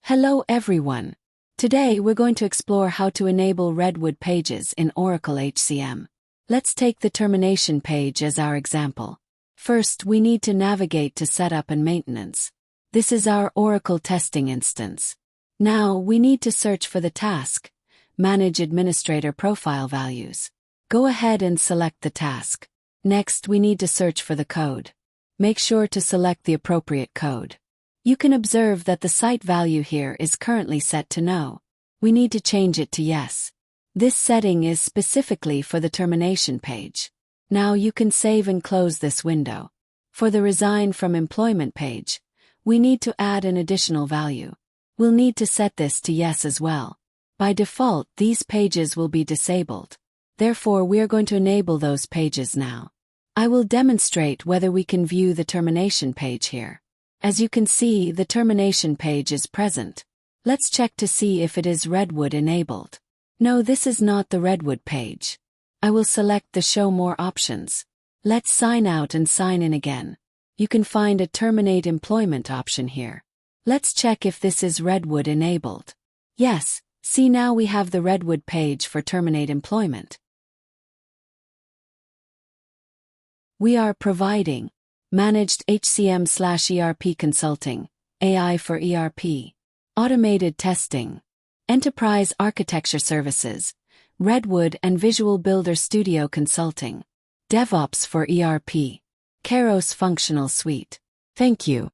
Hello everyone. Today we're going to explore how to enable Redwood Pages in Oracle HCM. Let's take the termination page as our example. First, we need to navigate to Setup and Maintenance. This is our Oracle testing instance. Now, we need to search for the task, Manage Administrator Profile Values. Go ahead and select the task. Next, we need to search for the code. Make sure to select the appropriate code. You can observe that the site value here is currently set to no. We need to change it to yes. This setting is specifically for the termination page. Now you can save and close this window. For the Resign from Employment page, we need to add an additional value. We'll need to set this to yes as well. By default, these pages will be disabled. Therefore, we are going to enable those pages now. I will demonstrate whether we can view the termination page here. As you can see, the termination page is present. Let's check to see if it is Redwood enabled. No, this is not the Redwood page. I will select the Show More options. Let's sign out and sign in again. You can find a Terminate Employment option here. Let's check if this is Redwood enabled. Yes, see, now we have the Redwood page for Terminate Employment. We are providing Managed HCM/ERP Consulting, AI for ERP, Automated Testing, Enterprise Architecture Services, Redwood and Visual Builder Studio Consulting, DevOps for ERP, Kairos Functional Suite. Thank you.